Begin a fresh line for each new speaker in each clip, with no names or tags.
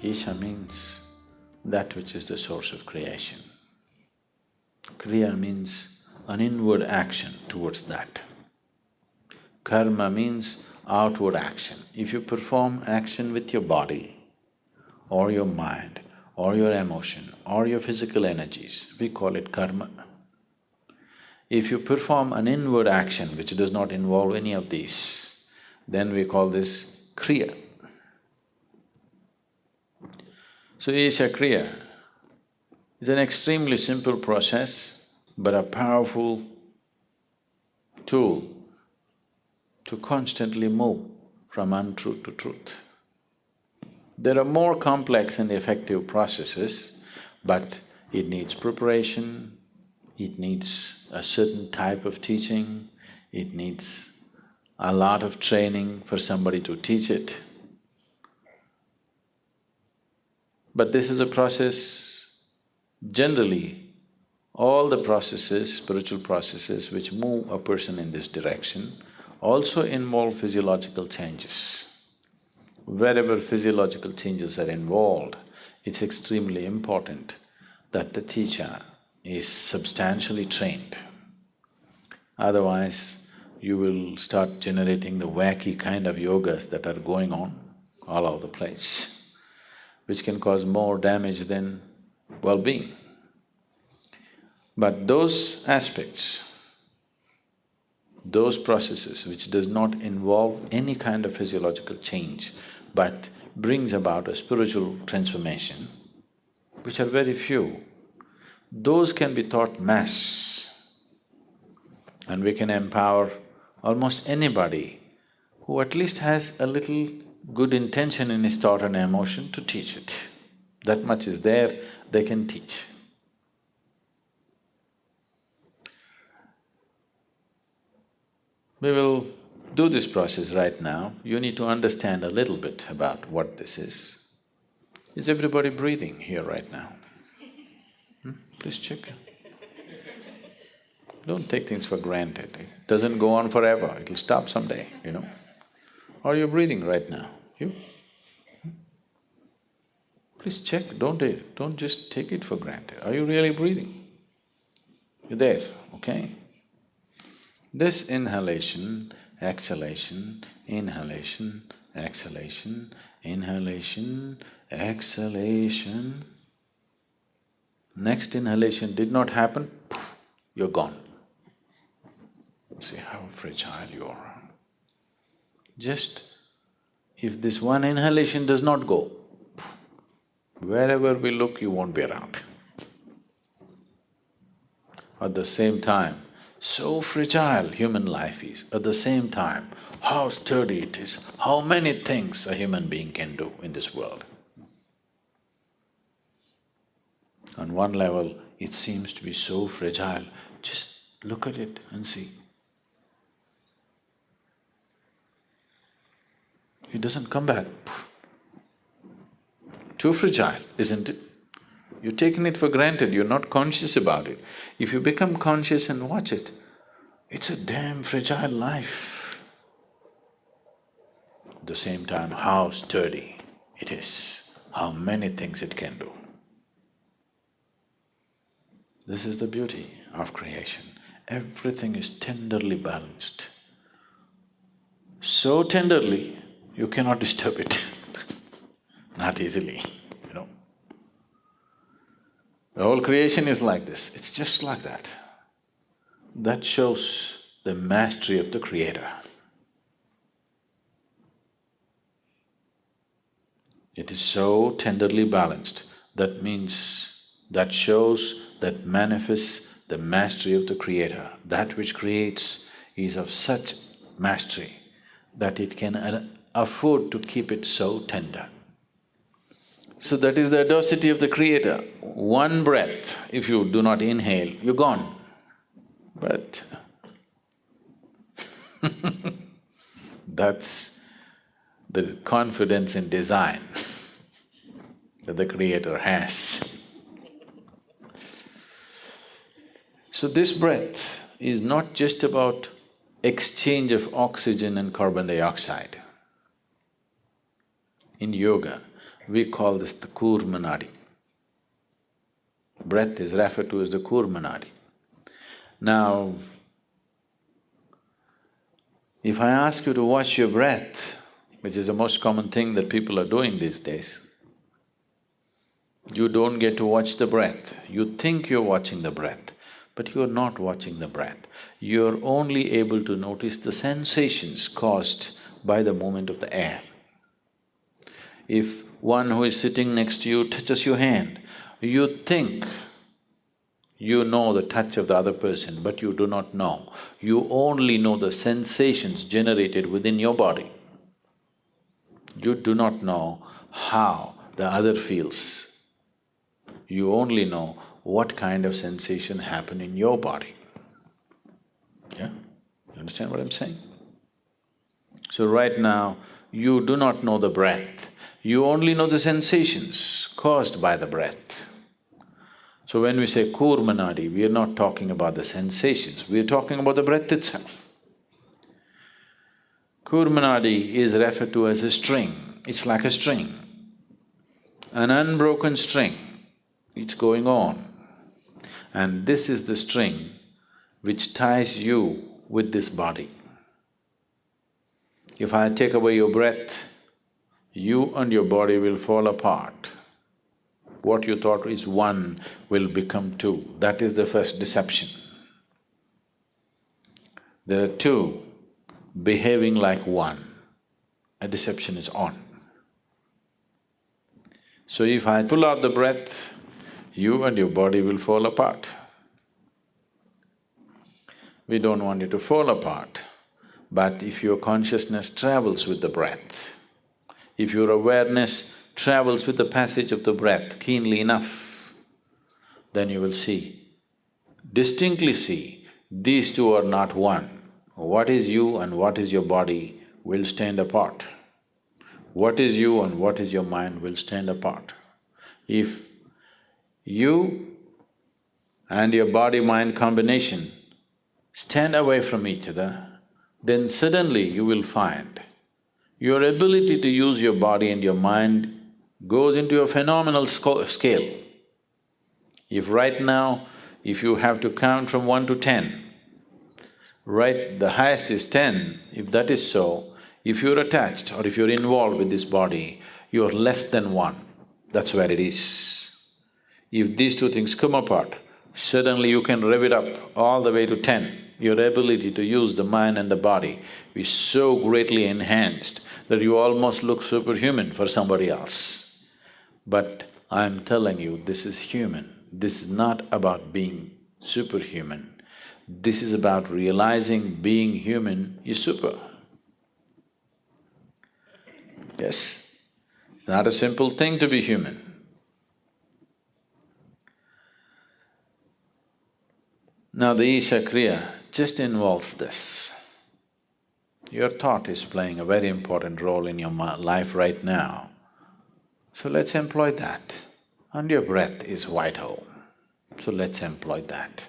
Isha means that which is the source of creation. Kriya means an inward action towards that. Karma means outward action. If you perform action with your body or your mind or your emotion or your physical energies, we call it karma. If you perform an inward action which does not involve any of these, then we call this kriya. So Isha-kriya is an extremely simple process, but a powerful tool to constantly move from untruth to truth. There are more complex and effective processes, but it needs preparation, it needs a certain type of teaching, it needs a lot of training for somebody to teach it. But this is a process, generally, all the processes, spiritual processes which move a person in this direction also involve physiological changes. Wherever physiological changes are involved, it's extremely important that the teacher is substantially trained. Otherwise, you will start generating the wacky kind of yogas that are going on all over the place, which can cause more damage than well-being. But those aspects, those processes which does not involve any kind of physiological change but brings about a spiritual transformation, which are very few, those can be taught mass. And we can empower almost anybody who at least has a little good intention in his thought and emotion to teach it. That much is there, they can teach. We will do this process right now. You need to understand a little bit about what this is. Is everybody breathing here right now? Please check. Don't take things for granted. It doesn't go on forever, it'll stop someday, you know. Are you breathing right now? You? Please check, don't just take it for granted. Are you really breathing? You're there, okay? This inhalation, exhalation, inhalation, exhalation, inhalation, exhalation. Next inhalation did not happen, you're gone. See how fragile you are. Just if this one inhalation does not go, wherever we look, you won't be around. At the same time, so fragile human life is, at the same time, how sturdy it is, how many things a human being can do in this world. On one level, it seems to be so fragile, just look at it and see. It doesn't come back. Too fragile, isn't it? You're taking it for granted, you're not conscious about it. If you become conscious and watch it, it's a damn fragile life. At the same time, how sturdy it is, how many things it can do. This is the beauty of creation. Everything is tenderly balanced. So tenderly, you cannot disturb it not easily, you know. The whole creation is like this, it's just like that. That shows the mastery of the Creator. It is so tenderly balanced, that means, that shows, that manifests the mastery of the Creator. That which creates is of such mastery that it can afford to keep it so tender. So that is the audacity of the Creator. One breath, if you do not inhale, you're gone. But that's the confidence in design that the Creator has. So this breath is not just about exchange of oxygen and carbon dioxide. In yoga, We call this the Kurmanadi. Breath is referred to as the Kurmanadi. Now, if I ask you to watch your breath, which is the most common thing that people are doing these days, you don't get to watch the breath. You think you're watching the breath, but you're not watching the breath. You're only able to notice the sensations caused by the movement of the air. If one who is sitting next to you touches your hand, you think you know the touch of the other person, but you do not know. You only know the sensations generated within your body. You do not know how the other feels. You only know what kind of sensation happened in your body. Yeah? You understand what I'm saying? So right now, you do not know the breath, you only know the sensations caused by the breath. So when we say Kurmanadi, we are not talking about the sensations, we are talking about the breath itself. Kurmanadi is referred to as a string, it's like a string, an unbroken string, it's going on. And this is the string which ties you with this body. If I take away your breath, you and your body will fall apart. What you thought is one will become two, that is the first deception. There are two behaving like one, a deception is on. So if I pull out the breath, you and your body will fall apart. We don't want you to fall apart, but if your consciousness travels with the breath, if your awareness travels with the passage of the breath keenly enough, then you will see, distinctly see, these two are not one. What is you and what is your body will stand apart. What is you and what is your mind will stand apart. If you and your body-mind combination stand away from each other, then suddenly you will find your ability to use your body and your mind goes into a phenomenal scale. If right now, if you have to count from 1 to 10, right, the highest is 10, if that is so, if you're attached or if you're involved with this body, you're less than 1, that's where it is. If these two things come apart, suddenly you can rev it up all the way to 10. Your ability to use the mind and the body is so greatly enhanced that you almost look superhuman for somebody else. But I'm telling you, this is human. This is not about being superhuman. This is about realizing being human is super. Yes, it's not a simple thing to be human. Now the Isha-kriya just involves this. Your thought is playing a very important role in your life right now. So let's employ that. And your breath is vital, so let's employ that.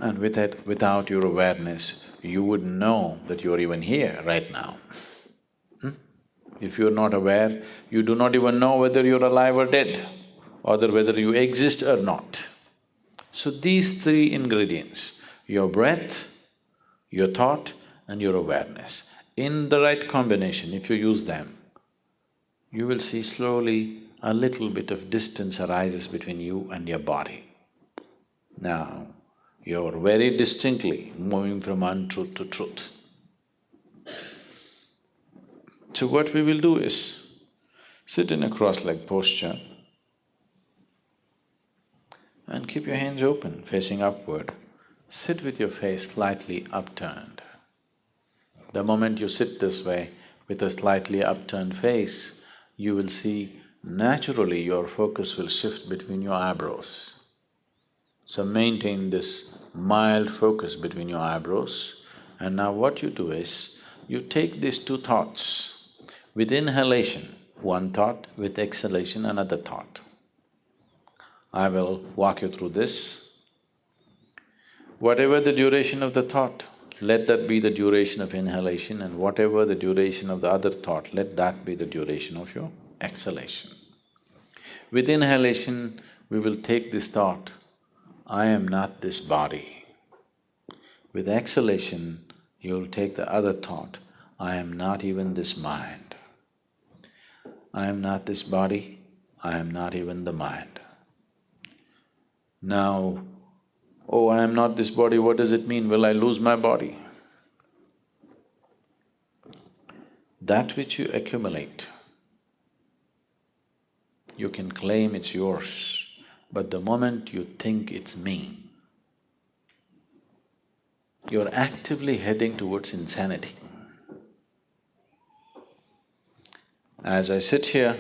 And without your awareness, you wouldn't know that you're even here right now. If you're not aware, you do not even know whether you're alive or dead, or whether you exist or not. So these three ingredients, your breath, your thought and your awareness, in the right combination, if you use them, you will see slowly a little bit of distance arises between you and your body. Now, you're very distinctly moving from untruth to truth. So what we will do is, sit in a cross-legged posture and keep your hands open, facing upward. Sit with your face slightly upturned. The moment you sit this way, with a slightly upturned face, you will see naturally your focus will shift between your eyebrows. So maintain this mild focus between your eyebrows, and now what you do is, you take these two thoughts. With inhalation, one thought, with exhalation, another thought. I will walk you through this. Whatever the duration of the thought, let that be the duration of inhalation, and whatever the duration of the other thought, let that be the duration of your exhalation. With inhalation, we will take this thought, I am not this body. With exhalation, you will take the other thought, I am not even this mind. I am not this body, I am not even the mind. Now, oh, I am not this body, what does it mean? Will I lose my body? That which you accumulate, you can claim it's yours, but the moment you think it's me, you're actively heading towards insanity. As I sit here,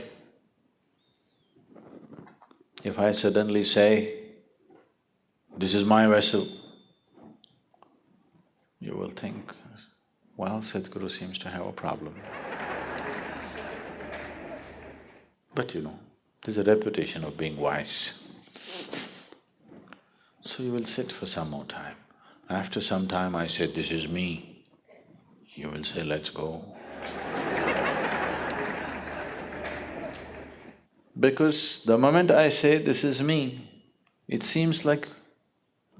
if I suddenly say, this is my vessel, you will think, well, Sadhguru seems to have a problem. But there's a reputation of being wise. So you will sit for some more time. After some time I said, this is me, you will say, let's go. Because the moment I say, this is me, it seems like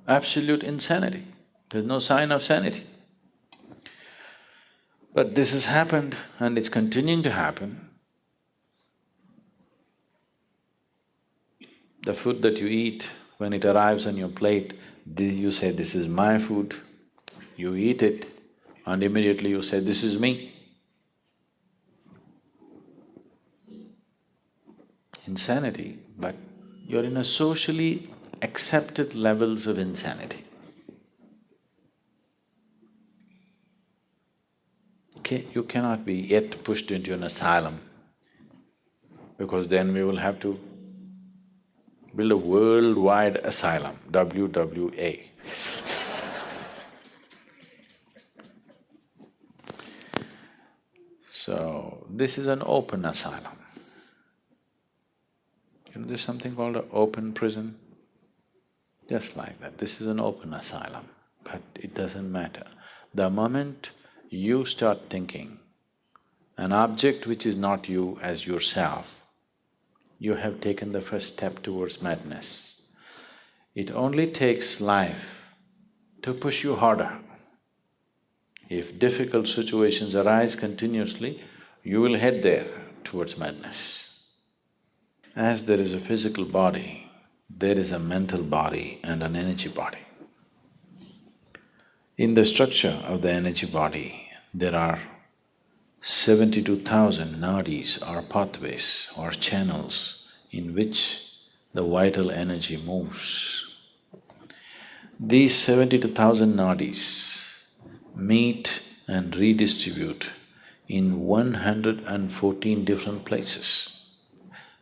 absolute insanity. There's no sign of sanity. But this has happened and it's continuing to happen. The food that you eat, when it arrives on your plate, you say, this is my food, you eat it, and immediately you say, this is me. Insanity, but you're in a socially accepted levels of insanity. Okay, you cannot be yet pushed into an asylum, because then we will have to build a worldwide asylum, WWA. So, this is an open asylum. There's something called an open prison, just like that. This is an open asylum, but it doesn't matter. The moment you start thinking an object which is not you as yourself, you have taken the first step towards madness. It only takes life to push you harder. If difficult situations arise continuously, you will head there towards madness. As there is a physical body, there is a mental body and an energy body. In the structure of the energy body, there are 72,000 nadis or pathways or channels in which the vital energy moves. These 72,000 nadis meet and redistribute in 114 different places.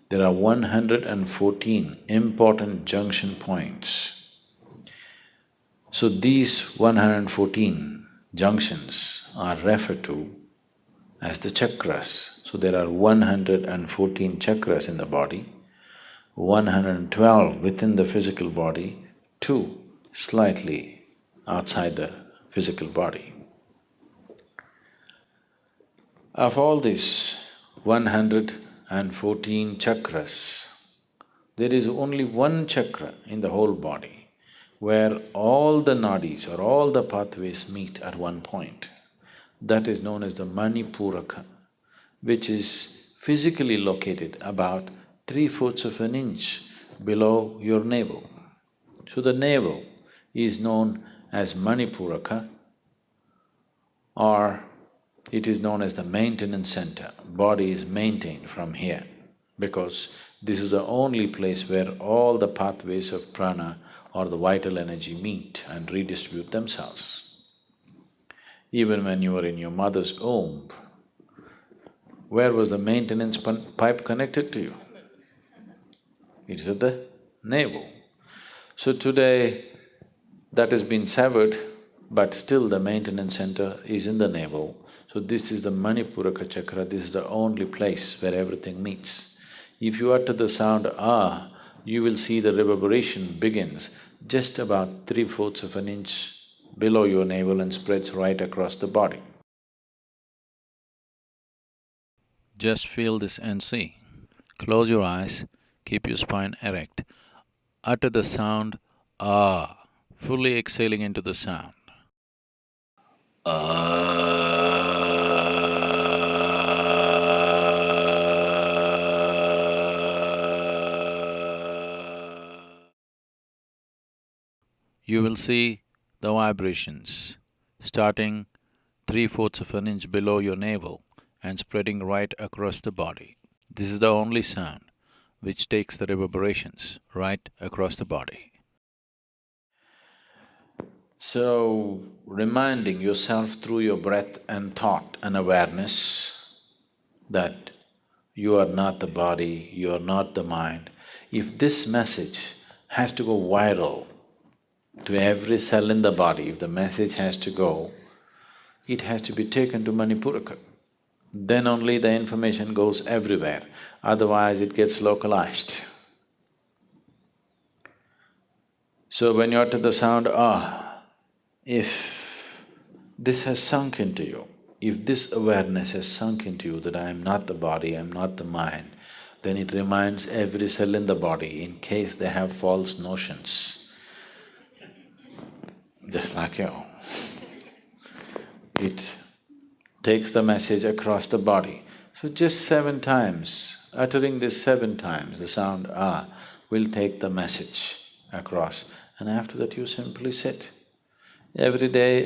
There are 114 important junction points. So these 114 junctions are referred to as the chakras. So there are 114 chakras in the body, 112 within the physical body, 2 slightly outside the physical body. Of all these 114 chakras, there is only one chakra in the whole body where all the nadis or all the pathways meet at one point. That is known as the Manipuraka, which is physically located about 3/4 of an inch below your navel. So the navel is known as Manipuraka, or it is known as the maintenance center. Body is maintained from here because this is the only place where all the pathways of prana or the vital energy meet and redistribute themselves. Even when you were in your mother's womb, where was the maintenance pipe connected to you? It's at the navel. So today, that has been severed, but still the maintenance center is in the navel. So this is the Manipuraka chakra, this is the only place where everything meets. If you utter the sound ah, you will see the reverberation begins just about 3/4 of an inch below your navel and spreads right across the body. Just feel this and see. Close your eyes, keep your spine erect. Utter the sound ah, fully exhaling into the sound. You will see the vibrations starting 3/4 of an inch below your navel and spreading right across the body. This is the only sound which takes the reverberations right across the body. So, reminding yourself through your breath and thought and awareness that you are not the body, you are not the mind. If this message has to go viral to every cell in the body, if the message has to go, it has to be taken to Manipuraka. Then only the information goes everywhere, otherwise it gets localized. So when you utter the sound ah, if this has sunk into you, if this awareness has sunk into you that I am not the body, I am not the mind, then it reminds every cell in the body in case they have false notions. Just like you. It takes the message across the body. So just 7 times, uttering this 7 times, the sound ah will take the message across, and after that you simply sit. Every day,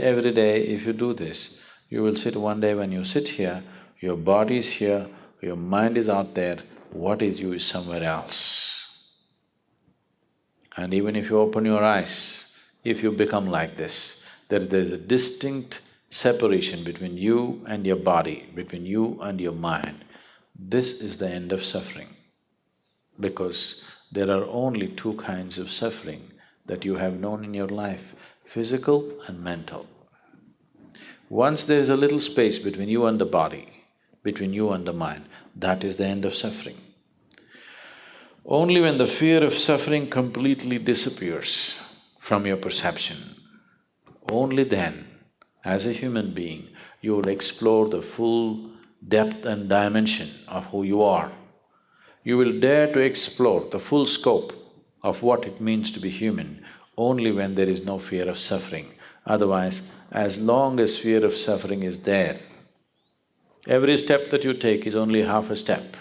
if you do this, you will sit one day when you sit here, your body is here, your mind is out there, what is you is somewhere else. And even if you open your eyes, if you become like this, there's a distinct separation between you and your body, between you and your mind. This is the end of suffering, because there are only 2 kinds of suffering that you have known in your life, physical and mental. Once there is a little space between you and the body, between you and the mind, that is the end of suffering. Only when the fear of suffering completely disappears from your perception, only then, as a human being, you will explore the full depth and dimension of who you are. You will dare to explore the full scope of what it means to be human only when there is no fear of suffering. Otherwise, as long as fear of suffering is there, every step that you take is only half a step.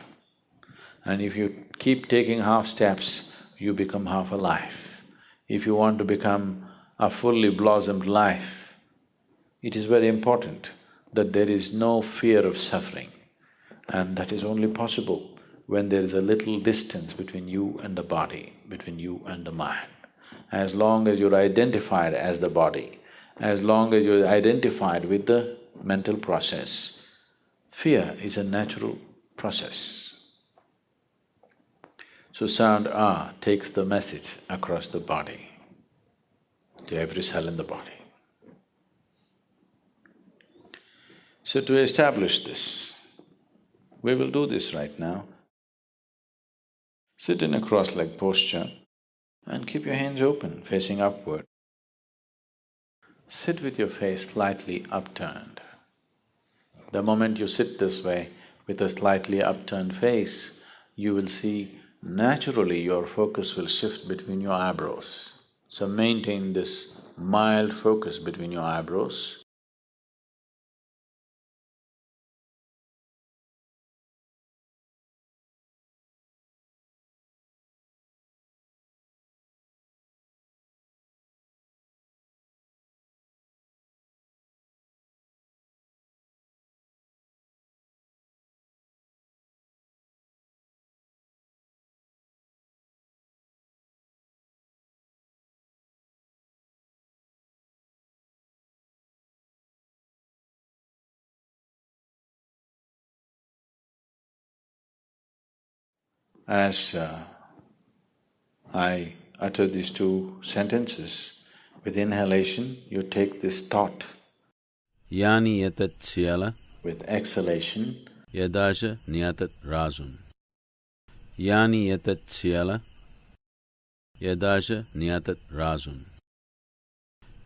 And if you keep taking half steps, you become half a life. If you want to become a fully blossomed life, it is very important that there is no fear of suffering, and that is only possible when there is a little distance between you and the body, between you and the mind. As long as you're identified as the body, as long as you're identified with the mental process, fear is a natural process. So sound ah takes the message across the body, to every cell in the body. So to establish this, we will do this right now. Sit in a cross-legged posture and keep your hands open, facing upward. Sit with your face slightly upturned. The moment you sit this way, with a slightly upturned face, you will see naturally your focus will shift between your eyebrows. So maintain this mild focus between your eyebrows. As I utter these 2 sentences, with inhalation you take this thought. Yani yatat siyala. With exhalation. Yadaja niyatat razun. Yani yatat siyala. Yadaja niyatat razun.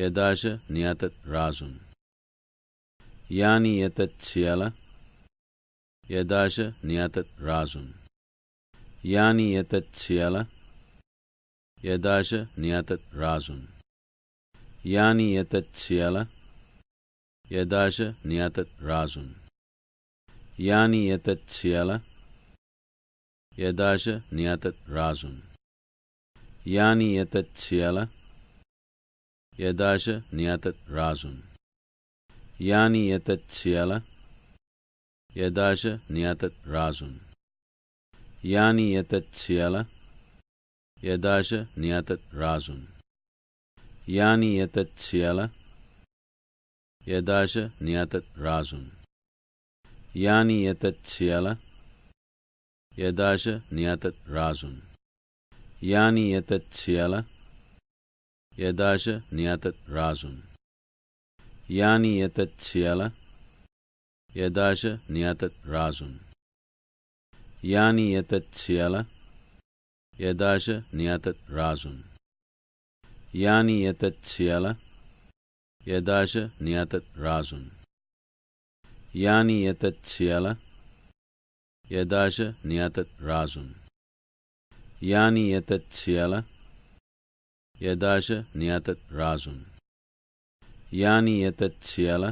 yadasha niyatat razun. Yani yatat siyala, yadasha niyatat razun. Yani yatat siyala, yadasha niyatat razun. Yani yatat siyala, yadasha niyatat razun. Yani yatat siyala, yadasha niyatat razun. Yani yatat siyala, yadasha niyatat razun. Yani yatat siyala, yadasha niyatat razun. Yani yatat siyala, yadasha niyatat razun. Yani yatat siyala, yadasha niyatat razun. Yani yatat siyala, yadasha niyatat razun. Yani yatat siyala, yadasha niyatat razun. Yani yatat siyala, yadasha niyatat razun. Yani yatat siyala, yadasha niyatat razun. Yani yatat siyala, yadasha niyatat razun. Yani yatat siyala, yadasha niyatat razun. Yani yatat siyala, yadasha niyatat razun. Yani yatat siyala,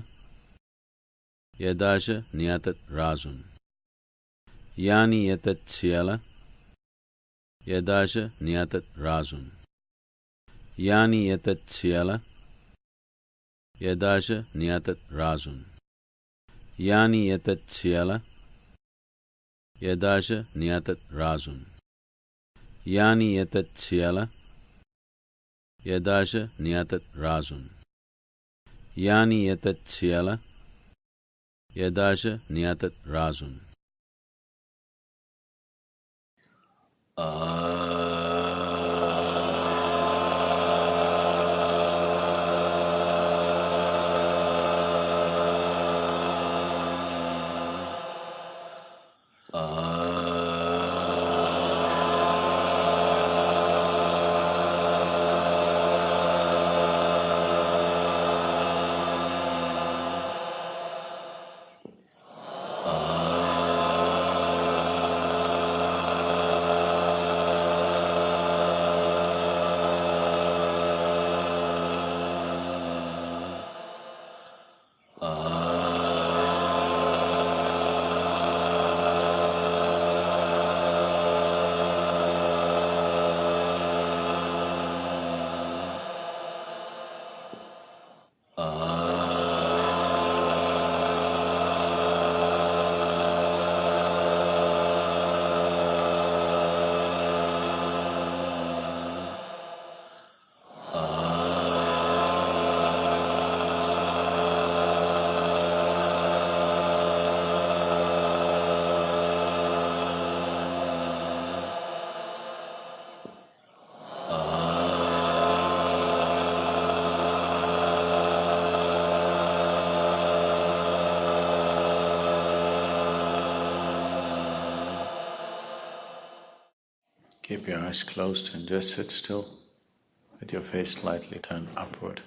yadasha niyatat razun. Yani yatat siyala, yadasha niyatat razun. Yani yatat siyala, yadasha niyatat razun. Yani yatat siyala, yadasha niyatat razun. Yani yatat siyala, yadasha niyatat razun. Yani yatat siyala, yadasha niyatat razun. Keep your eyes closed and just sit still with your face slightly turned upward.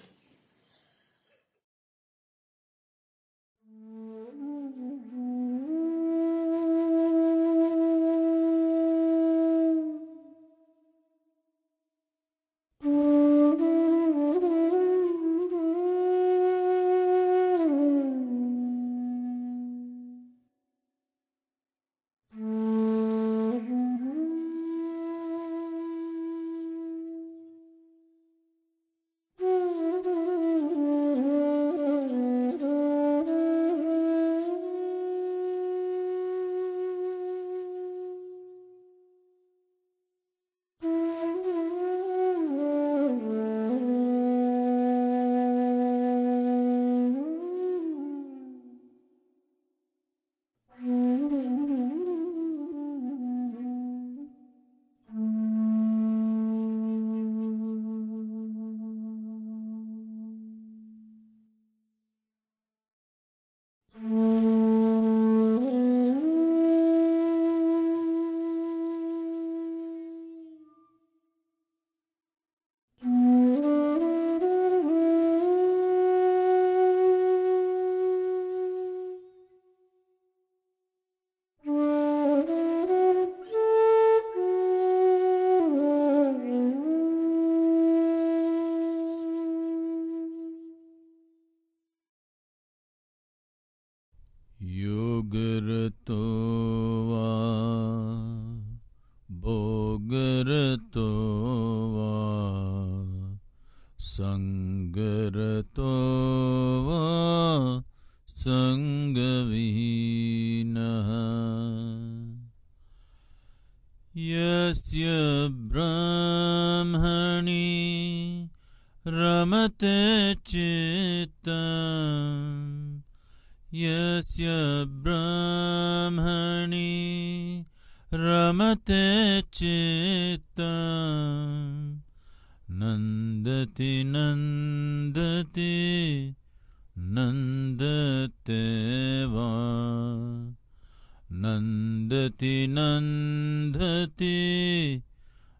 Yogarto va Bogarato va Sangarato va Sangavinaha Yasya Brahmani Ramate Chittam Yasya Brahmani Ramate Chittam Nandati Nandati Nandateva Nandati Nandati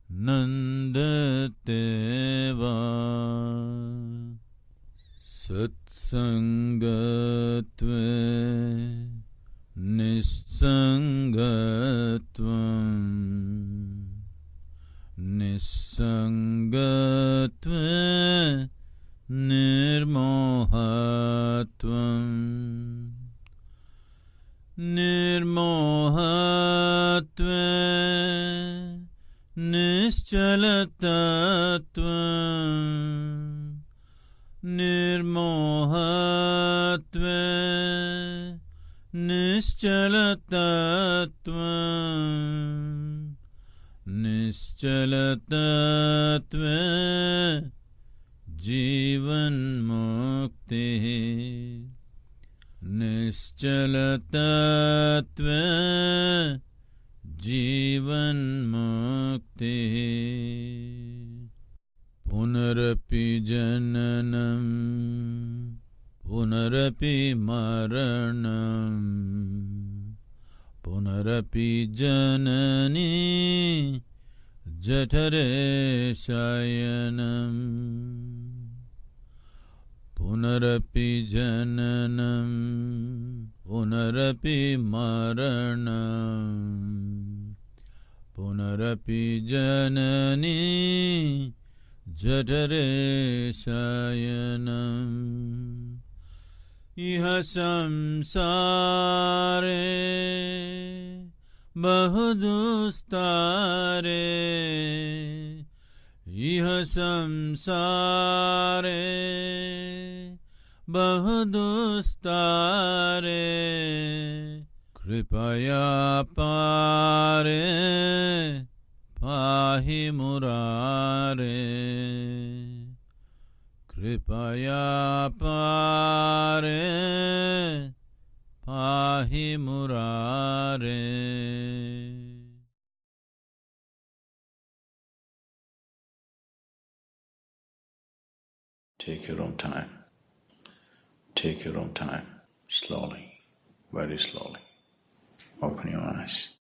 Nandateva Satsangatve Nisangatvam Nisangatve Nirmohatvam Nirmohatve Nischalatatvam Nirmohatve Nischalatatvam Nischalatatve Jivan Mukti Nischalatatve Jivan Mukti Punarapi Jananam Punarapi Maranam Punarapi Janani Jatare Shayanam Punarapi Jananam Punarapi Maranam Punarapi Janani Jatare Shayanam Iha samsare bahudustare Iha samsare bahudustare Kripaya pare pahi murare Kripaya pare pahi murare
Take your own time. Take your own time, slowly, very slowly. Open your eyes.